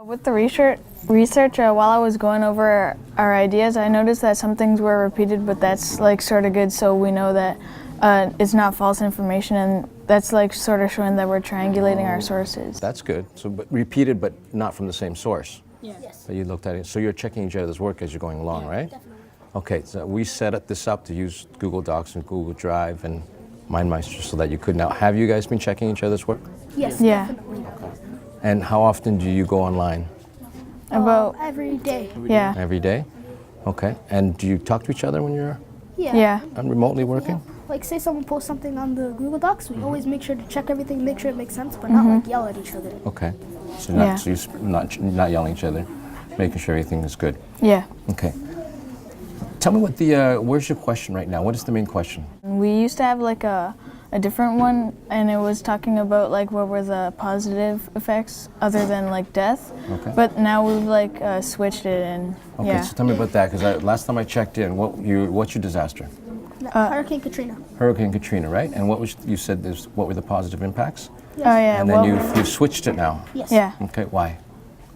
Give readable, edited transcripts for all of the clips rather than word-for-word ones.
With the research while I was going over our ideas, I noticed that some things were repeated, but that's like sort of good, so we know that it's not false information, and that's like sort of showing that we're triangulating our sources. That's good. So, but repeated, but not from the same source. Yes. So you looked at it. So you're checking each other's work as you're going along, right? Definitely. Okay. So we set this up to use Google Docs and Google Drive and MindMeister so that you could now. Have you guys been checking each other's work? Yes. Yeah. Definitely. And how often do you go online? About Every day. yeah. Every day? Okay. And do you talk to each other when you're Yeah. remotely working? Like, say someone posts something on the Google Docs, we always make sure to check everything, make sure it makes sense, but not like yell at each other. Okay. So, Yeah. so you're not yelling at each other, making sure everything is good. Yeah. Okay. Tell me what where's your question right now? What is the main question? We used to have like a different one, and it was talking about like what were the positive effects other than like death. Okay. But now we've like switched it, and Okay, yeah. so tell me about that, because last time I checked in, what's your disaster? Hurricane Katrina. Hurricane Katrina, right? And you said what were the positive impacts? Yes. Oh yeah. And then well, you've switched it now. Yes. yeah. Okay, why?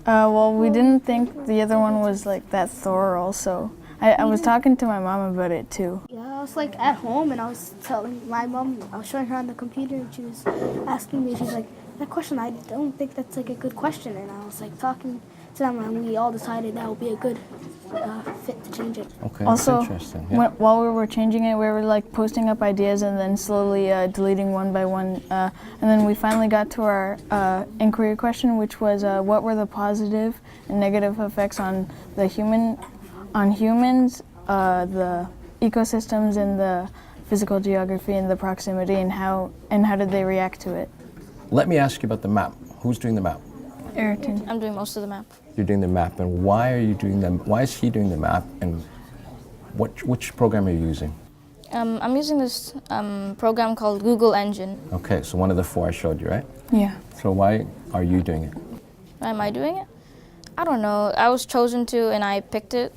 Well, we didn't think the other one was like that thorough, so I was talking to my mom about it too. Yeah, I was like at home and I was telling my mom, I was showing her on the computer and she was asking me, she's like, that question, I don't think that's like a good question. And I was like talking to them and we all decided that would be a good fit to change it. Okay, Also, that's interesting. Yeah. while we were changing it, we were like posting up ideas and then slowly deleting one by one. And then we finally got to our inquiry question, which was what were the positive and negative effects on humans, the ecosystems, and the physical geography and the proximity, and how did they react to it? Let me ask you about the map. Who's doing the map? Ayrton. I'm doing most of the map. You're doing the map, and why are you doing them? Why is he doing the map, and which program are you using? I'm using this program called Google Engine. Okay, so one of the four I showed you, right? Yeah. So why are you doing it? Why am I doing it? I don't know. I was chosen to, and I picked it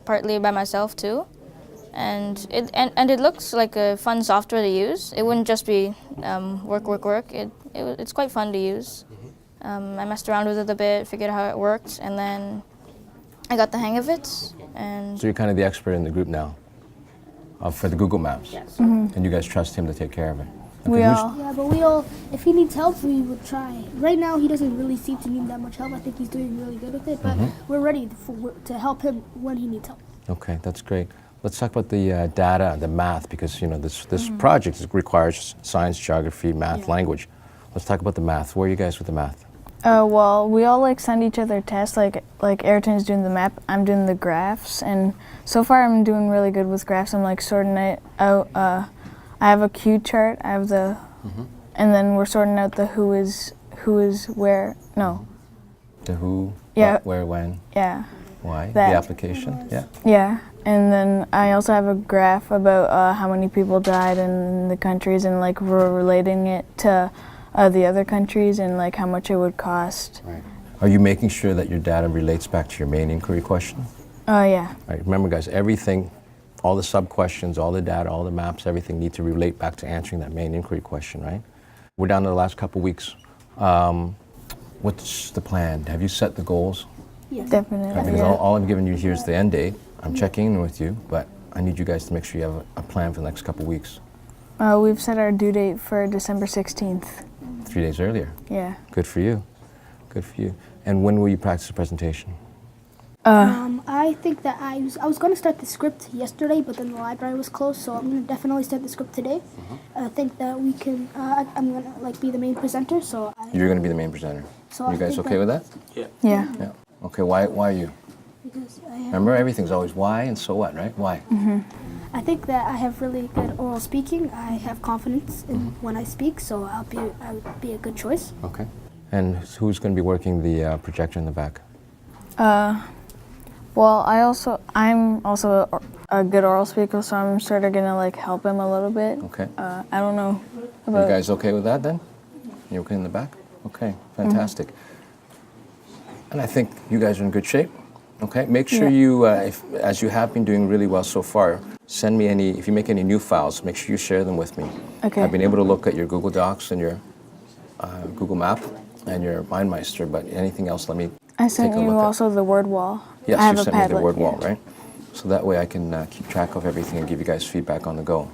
partly by myself too. And it looks like a fun software to use. It wouldn't just be work. It's quite fun to use. I messed around with it a bit, figured out how it worked, and then I got the hang of it. And So you're kind of the expert in the group now for the Google Maps. yes. And you guys trust him to take care of it. We who's- all. Yeah, but we all, if he needs help, we would try. Right now, he doesn't really seem to need that much help. I think he's doing really good with it, but we're ready to help him when he needs help. Okay, that's great. Let's talk about the data, the math, because this project requires science, geography, math, language. Let's talk about the math. Where are you guys with the math? Well, we all like send each other tests. Like Ayrton's doing the map, I'm doing the graphs, and so far I'm doing really good with graphs. I'm like sorting it out. I have a Q chart. I have the, and then we're sorting out the who is where. No. The who, Yeah. what, where, when, Yeah. why, That. the application. Yeah. Yeah. And then I also have a graph about how many people died in the countries, and like we're relating it to the other countries and like how much it would cost. Right. Are you making sure that your data relates back to your main inquiry question? Oh yeah. Right. Remember, guys, everything, all the sub-questions, all the data, all the maps, everything need to relate back to answering that main inquiry question, right? We're down to the last couple weeks. What's the plan? Have you set the goals? Yes. Definitely. Because Yeah. all I'm giving you here is the end date. I'm checking in with you, but I need you guys to make sure you have a plan for the next couple weeks. We've set our due date for December 16th. 3 days earlier. Yeah. Good for you. Good for you. And when will you practice the presentation? I think that I was going to start the script yesterday, but then the library was closed, so I'm going to definitely start the script today. I think that we can, I'm going to like be the main presenter, so You're going to be the main presenter. So I You guys think okay with that? Yeah. Yeah. Okay, why are you? because I have, Remember, everything's always why and so what, right? Why? I think that I have really good oral speaking. I have confidence in when I speak, so I would be a good choice. Okay. And who's going to be working the projector in the back? Well, I'm also a good oral speaker, so I'm sort of gonna like help him a little bit. Okay. I don't know You about. guys okay with that then? You okay in the back? Okay, fantastic. And I think you guys are in good shape. Okay, make sure you, as you have been doing really well so far, send me if you make any new files, make sure you share them with me. Okay. I've been able to look at your Google Docs and your Google Map, and your MindMeister, but anything else, let me I take sent a you look at. also the word wall. Yes, I have you a sent me the Padlet, word yeah. wall, right? So that way I can keep track of everything and give you guys feedback on the go.